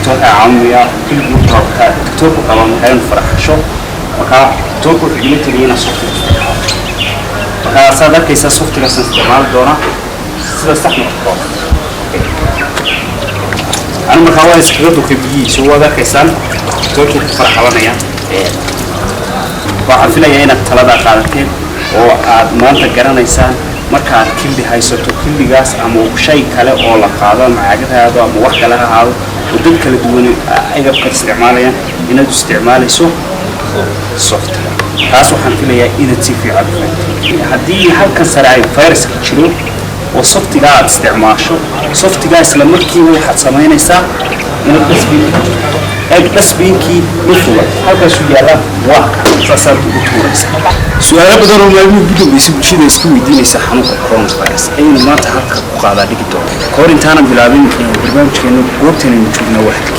دكتور عامية كل دكتور قام كان فرح شو وكا دكتور قيمته لينا صوت وكا صار كيس صوت كيس استعمال دونا استحمل أنا مخاوي سكرت وكبي سوى ذا كيسان دكتور فرح وانا waxaan filayaa inaad talada qaadateen oo aad maanta garanaysaan markaad kildi haysato kildigaas ama shay kale oo la qaado macaagadaada ama wax kale ha ahaado oo dad kala duwan agabka isticmaalayaan inaad isticmaalayso software taas waxaan filayaa inaad si fiican u fahanteen haddii halkan sare ay virus ka jiro oo software aad isticmaasho software isla markiiba waxaad samaynaysaa inaad أسبينكي مثله هذا شو يلا واقع صار بطورس سؤال بدر ما يبدو يسوي شيء يسوي دين يسحنه كورونا فيروس أي ما تحقق قاعدة دكتور كورنتانا بلابين برنامج كأنه قرتين نشوفنا وحدك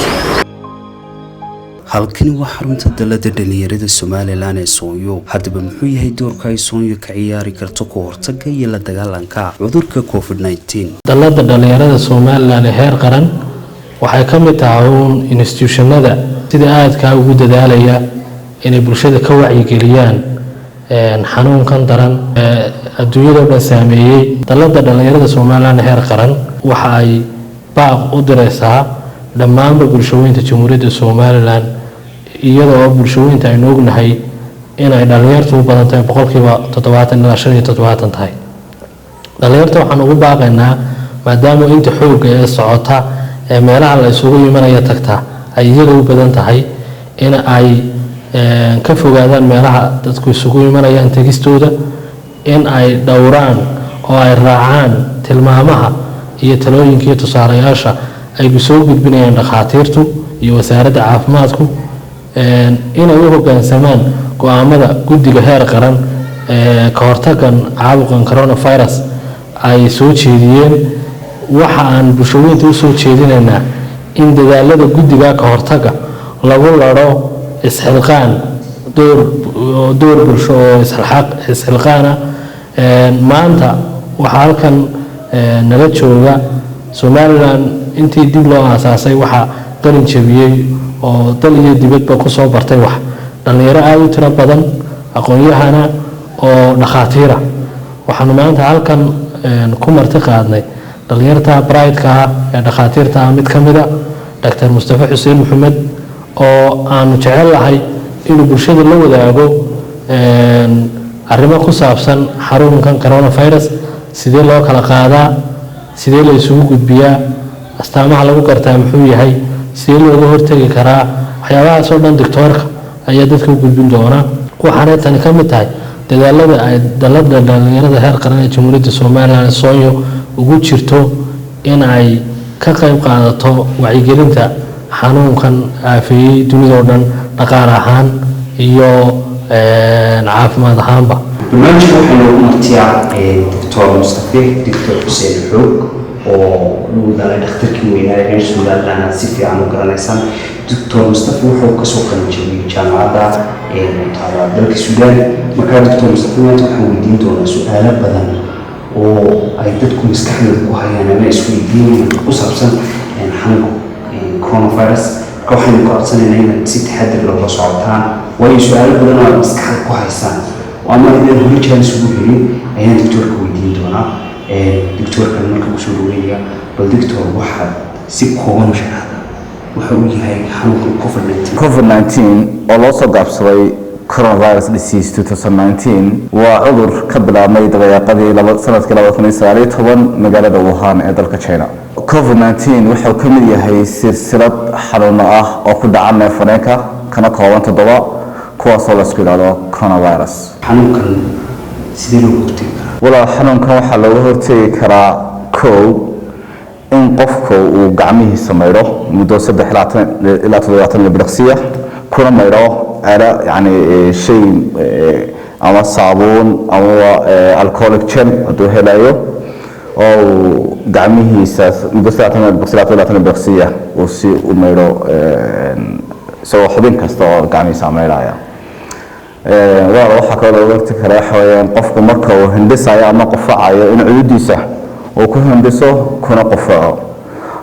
halkani waa xarunta dalada dhalinyarada Soomaaliland ee Sooyo hadaba muxuu yahay doorka ay Sooyo ka ciyaari karto ka hortagga iyo la dagaalanka cudurka COVID-19 dalada dhalinyarada Soomaaliland heer qaran waxay ka mid tahay institutionada sida aadka ugu dadaalaya inay bulshada ka wacyi geliyaan xanuunkan daran adduunyada oo dhan saameeyay dalada dhalinyarada Soomaaliland heer qaran waxa ay baaq u diraysaa dhammaan bulshooyinka Jamhuuriyadda Soomaaliland iyadoo bulshooyinka ay noognahay inay dhalinyartu u badan tahay boqolkiiba 70 ilaa 75 tahay dhalinyarta waxaan ugu baaqaynaa maadaama inta xoog ee socota meelaha la isugu yimaanaya tagta ay iyaga u badan tahay in ay ka fogaadaan meelaha dadku isugu yimaanayaan tagistooda in ay dhowraan oo ay raacaan tilmaamaha iyo talooyinka iyo tusaalayaasha ay soo gudbinayaan dhakhaatiirtu iyo wasaaradda caafimaadku inay u hoggaansamaan go'aamada guddiga heer qaran ka hortaggan caabuqan coronavirus ay soo jeediyeen waxa aan bulshooyinka u soo jeedinaynaa in dadaalada guddiga ka hortagga lagu laro isxilqaan door bulsho oo isxilqaana maanta waxa halkan nala jooga Soomaaliland intii dib loo aasaasay waxa qalin jabiyay oo dal iyo dibadba ku soo bartay wax dhalinyaro aad u tiro badan aqoon-yahana oo dhakhaatiira waxaan maanta halkan ku marti qaadnay dhalinyarta brightka ee dhakhaatiirta mid kamida Dr. Mustafa Xuseen Maxamed oo aan jecel lahay inuu bulshada la wadaago arrimo ku saabsan xarunkan coronavirus sidee loo kala qaadaa sidee la isugu gudbiyaa astaamaha lagu gartaa muxuu yahay sidee looga hortagi karaa waxyaabahaas oo dhan doctorka ayaa dadka u gudbin doona waxaana tan ka mid tahay dadaalada ay dalada dhalinyarada heer qaran ee Jamhuuriyadda Soomaaliland Sooyo ugu jirto in ay ka qayb qaadato wacyigelinta xanuunkan aafeeyay dunida oo dhan dhaqaale ahaan iyo caafimaad ahaanba barnaamijka waxaa loogu martiyaa Dr. Mustafa Dr. Xuseen Xoog oo uu dalay dhakhtarkii weynaa ee Soomaaliland si fiican u garanaysan Dr. Mustafa wuxuu ka soo qalinjabiyay jaamacadda dalka Suudaan markaa Dr. Mustafa waxaan weydiin doonaa su'aalo badan oo ay dadku maskaxdooda ku hayaan ama isku weydiinayaan ku saabsan xanuunka coronavirus waxaan ku codsanaynaa inaad si taxaddar looga socotaan waayo su'aalo badan oo maskaxda ku haysaan وأما إذا هو كان سويه أيام دكتور كويدين دونا دكتور كان مركب سوريا والدكتور واحد سكون شهادة وحوي هاي حنوك COVID-19 الله صدق بسوي coronavirus disease 2019 وعذر كبلا ميد غياقدي سنة كلا وثنين سالي طبعا مجال ووهان إدارة تشاينا COVID-19 وحو كمية هي سلسلة حلونا أو كل عام فرنكا كان قوان تضوى كواصل اسكيل على coronavirus حنوكن سيدلو هورتي ولا حنوكن waxa lagu hortagi karaa in qofku uu gacmihiisa sameeyo muddo 3 ilaa 7 daqiiqo kuna meero ala yani shay ama saabuun ama alcoholic gel haduu helayo oo gacmihiisa muddo 3 ilaa 7 daqiiqo uu si u meero soo xubin kasta oo gacmihiisa meelaya waxa kale oo waqti kale xawayaan qofku marka uu hindisayo ama qofacayo in cududiisa oo ku hindiso kuna qofaco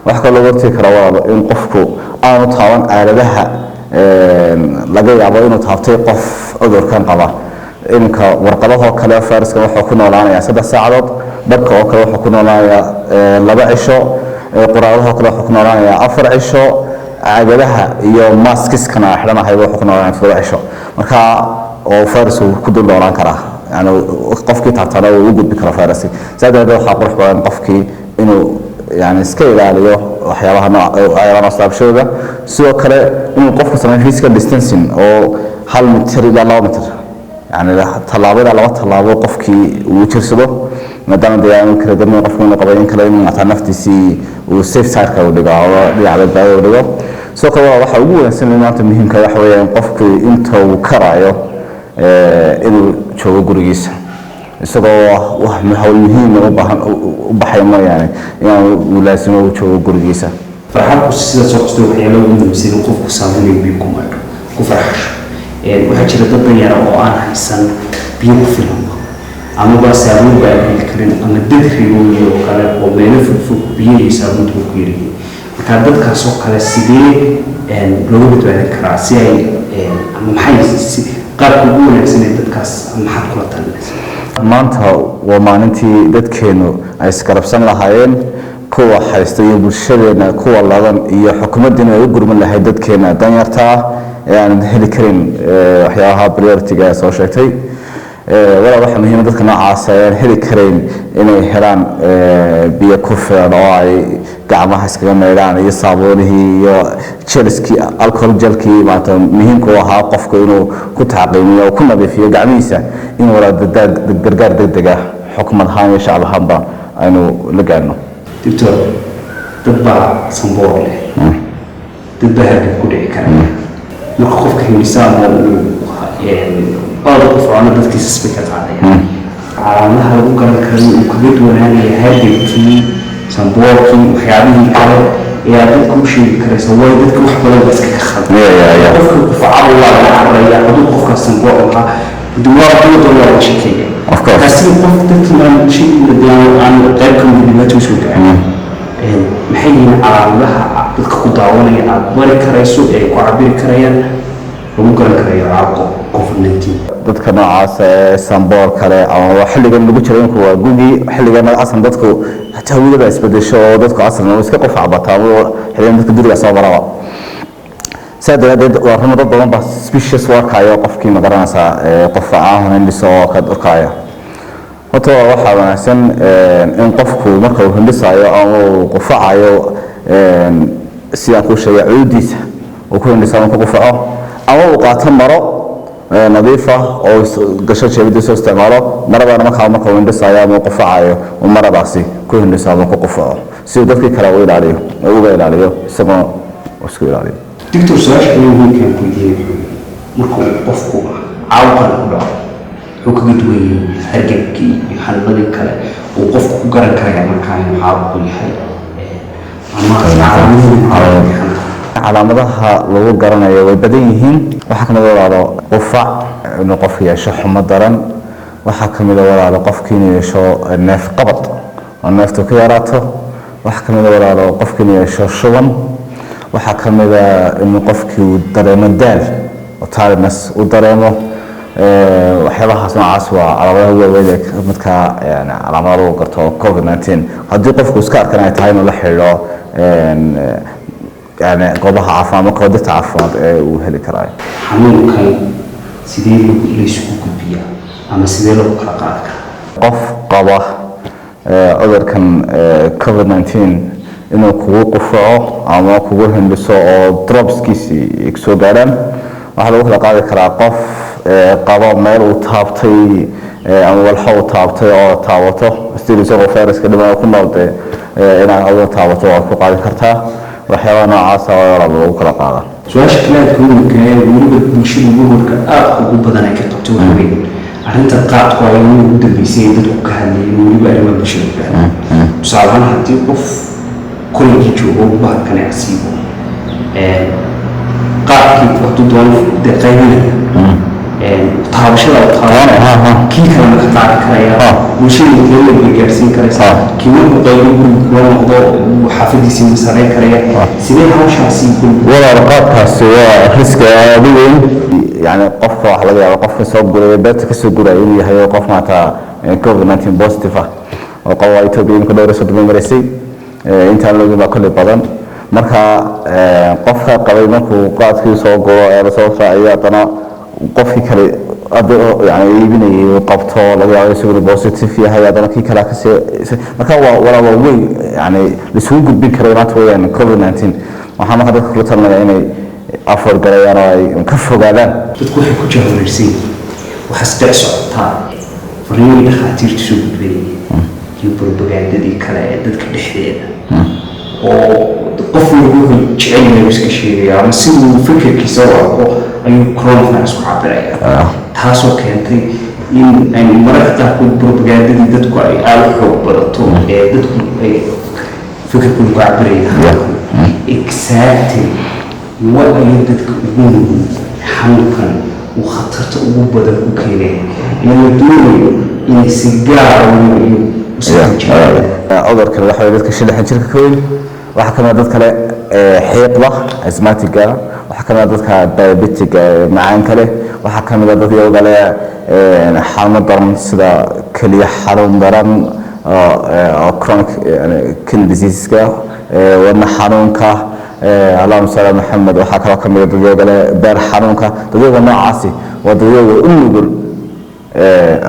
waxa kale oo waqti kale in qofku aanu taaban aaladaha laga yaabo inuu taabtay qof cudurkan qaba iminka warqadahoo kale fayraska wuxuu ku noolaanayaa 3 saacadood dharka oo kale wuxuu ku noolaanayaa 2 cisho quraadahoo kale wuxuu ku noolaanayaa 4 cisho caagadaha iyo maskiskana xidhanahay wuxuu ku noolaanayaa 7 cisho marka oo fayrasku ku dul noolaan karaa yani qofkii taabtana uu u gudbi karo fayraski sidaas waxaa qurux badan qofkii inuu يعني iska ilaaliyo waxyaabaha noocaashooda sidoo kale inuu qofku sameeyo physical distancing oo 1 mitir ilaa 2 mitir yani talaabada 2 talaabo qofkii uu jirsado maadaama deegaanka kala duwan qofku inuu qabayn kale inuu maanta naftiisii uu safe side ka u dhigo oo dhinaca badbaado u dhigo sidoo kale waxa ugu wanaagsan in maanta muhiimka waxa weeyaan qofku inta uu karaayo inuu joogo gurigiisa isagoo wax muhiim u baahan u baxay ma yani inuu laasimo uu joogo gurigiisa farxadku sida soo qastay waxyaalo ugu muhiimsan qofku saameeyo biyo ku maadho ku farxasho waxaa jira dad yar oo aan haysan biyo ku filan ama ba saabuun baa heli karin ama dadriyo iyo kale oo meelo fog biyo iyo saabuun ku yeeriyo marka dadkaas oo kale sidee looga badbaadin karaa si ay ama maxay qaabka ugu wanaagsan ee dadkaas maxaad kula talinaysaa maanta waa maalintii dadkeenu ay iskarabsan lahaayeen kuwa haysta iyo bulshadeena kuwa ladan iyo xukuumaddeena ay u gurman lahayd dadkeena danyarta ee aan heli karin waxyaabaha priority-ga soo sheegtay wala waxa muhiim ah dadka noocaas ah aan heli karin inay helaan biyo ku filan oo ay gacmaha iskaga meelaan iyo saabuunihii iyo jelski alcohol jelkii maanta muhiimku ahaa qofku inuu ku taaqimiyo ku nadiifiyo gacmihiisa in wala gargaar degdeg ah xukuumad ahaan iyo shacab ahaanba aynu la gaarno doctor dad baa sanboor leh dad baa halka ku dhici kara marka qofka miisaan oo qofaana dadkiisa isbika qaadaya calaamadaha lagu garan karo uu kaga duwanaanaya hargabkii sanboorkii waxyaabihii kale ee dadku u sheegi karaysa way dadka wax badan iska ka khaldan qofka qofacada waa la carraya hadduu qofka sanboor lahaa duwaa dowladda waa shaqeeya kaasi qof dadkii aan sheegi doonaa aan qayb ka mid dhibaato soo gaareen maxay yihiin calaamadaha dadka ku daawanaya aad bari karayso ee ku cabiri karayaan lagu garan karayo caabuqa COVID-19 dadka noocaas ee sanboor kale ama xilligan lagu jiro inuu waa gugi xilligan asan dadku hawada isbedesho oo dadku asan iska qof cabataa xilligan dadka duriga soo maraba سادة ورحمة الله بس species work أيوة قف كي مقرنا سا قف عاهم اللي سوا كد أركايا وتوا واحد من السن إن قفكو مركو هندسة أيوة أو قف أيوة سياقو شيء عوديس وكل هندسة مركو قف أو وقعت مرة نظيفة أو قشر شيء بدي سو استعماله مرة أنا مركو هندسة أيوة موقف أيوة ومرة باسي كل هندسة مركو قف سيدك كلاوي عليه وقول عليه سما وسكول عليه دكتور سؤال كلمة كان كودي مركو قفكو عاوقا كله حكم دوي هرجكي يحلل كله وقفكو قرن كله مكان عاوقا يحل calaamadaha lagu garanayo way badan yihiin waxa kamid ah walaalo qufac inuu qof yeesho xumo daran waxa kamid ah walaalo qofkii inuu yeesho neef qabad oo neeftu ku yaraato waxa kamid ah walaalo qofkii inuu yeesho shuban waxa kamid ah inuu qofkii uu dareemo daal oo tiredness uu dareemo waxyaabahaas noocaas waa calaamadaha waaweyn ee midka yani calaamadaha lagu garto COVID-19 haddii qofku iska arkan ay tahay inuu la xiriiro يعني قبها عفوا مقدرة عفوا وهلي كراي. حنون كان سيدي ليش كوكبيا أما سيدي لو حقائق. قف قبه أقدر كان COVID-19 إنه كوو قفعه أما كوو هندسة أو دروبس كيسي يكسو دارن وهذا هو حقائق كرا قف قبه مال وتابتي أما والحو تابتي أو تابته استيل سوق فارس كده ما يكون نوته إنا أول تابته أو حقائق كرتها. وحيوانا عاصا ويرى وكلا قاضى سؤال شكلات كون كان ولد بشي يقول أخو بدنا كتبتوا هبين أنت قاعد قايم ود بيسين دتو كهني ولد ما بشي كان سالان حتى قف كل يجوا وبعد كان يحسبه قاعد كي وقت دوال دقيقة taabashada oo taabanaya kii kalena ka qaadi karaya bulshada kale way gaarsiin karaysaa kii markuu qaybo guriga loo noqdo xaafadiisii masareyn karaya sidee hawshaasi walaal qaabkaasi waa riska aad u weyn yani qofka waxa laga yaabaa qofka soo guraya beerta ka soo guraya inuu yahay qof maanta COVID-19 positive ah oo qaba Itoobiya ka dhowr sodon mareysay intaan looga baa kale badan marka qofka qabay markuu qaadkii soo guro ee soo raacay adana qofkii kale يعني يبني قبطه لقى يسوي بوزيتيف فيها هذا كي كلا كسي مركا ولا وي يعني لسوق بكريمات وين كوفيد 19 waxaan hadda ku talnaa inay afar galayaan ay ka fogaadaan dadku waxay ku jahwareersiin waxa saddex socota fariin dhaqaatiirta soo gudbinayay iyo propagandadii kale ee dadka dhexdeeda oo qof walba jecel yahay iska sheegaya ama siduu fikirkiisa u arko ayuu coronavirus ku cabiraya taasoo keentay in ay mararka qaarkood propagandadii dadku ay aad u xoog badato ee dadku ay fikirkooda ku cabirayaan exactly what ay dadka ugu nugul xanuunkan uu khatarta ugu badan ku keenay inuu doonayo inay si gaar ah cudurka waxa dadka shilixan jirka ka weyn waxa kamid dad kale xiiqda asmatiga waxa kamid dadka diabetic macaan kale waxa kamid dad iyaga leh xanuun daran sida kaliya xanuun daran chronic kidney disease ka wadna xanuunka اللهم صل على محمد waxa kala kamid dad iyaga leh beer xanuunka dad iyaga noocaasi wada iyaga u nugul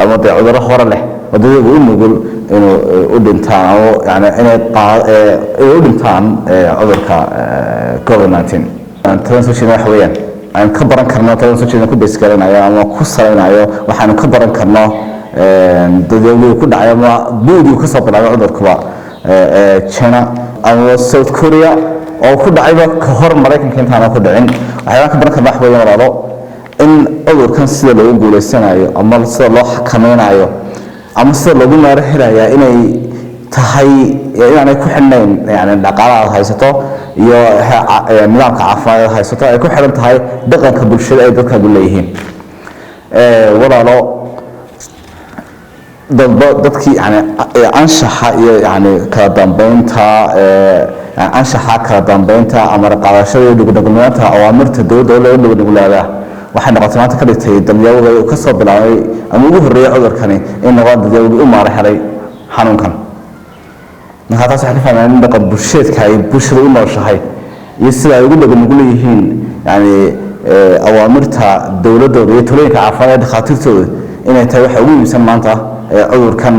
ama cudurro hore leh wada iyaga u nugul inuu u dhintaan oo yani inay u dhintaan cudurka COVID-19 tan soo jeedin wax weeyaan aan ka baran karno tan soo jeedin ku beeskaranayo ama ku saleynayo waxaan ka baran karno dadweynaha ku dhacay ama boodi ka soo bilaabay cudurka China ama South Korea oo ku dhacayba ka hor Mareykanka intaan ku dhicin waxaan ka baran karno wax weeyaan walaalo in cudurkan sida loo guuleysanayo ama sida loo xakameynayo ama sida lagu maaraynayaa inay tahay inay ku xidhnayn yani dhaqaalaha haysato iyo nidaamka caafimaadka haysato ay ku xiran tahay dhaqanka bulshada ay dadka u leeyihiin walaalo dadkii yani anshaxa iyo yani kala dambeynta anshaxa kala dambeynta ama qaadashada iyo dhaqanka awaamirta dawladda loo dhiglaada waxay noqotay maanta ka dhigtay dalyawga uu ka soo bilaabay ama ugu horeeyay cudurkani in noqon dalyawga u maaraxay xanuunkan marka taas waxay fahmaan in dhaqan bulsheedka ay bulshada u nooshahay iyo sida ay ugu dhagan ugu leeyihiin yani awaamirta dawladda iyo talooyinka caafimaadka dhaqaatiirtooda inay tahay waxa ugu muhiimsan maanta cudurkan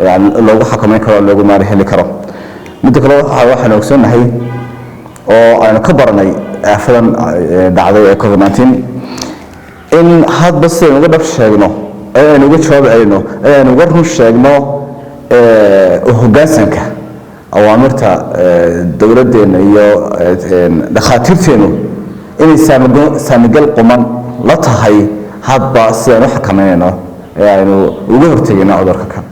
yani loogu xakameyn karo loogu maaraxi karo mid kale waxaan ogsoonahay oo aynu ka baranay aafadan dhacday ee COVID-19 in hadba sidaynu uga dhab sheegno ayaynu uga jawaab celino ayaynu uga run sheegno hoggaansanka awaamirta dawladdeena iyo dhakhaatiirteenu inay saamigal quman la tahay hadba sidaynu xakameynayno ee aynu uga hortegayno cudurka kan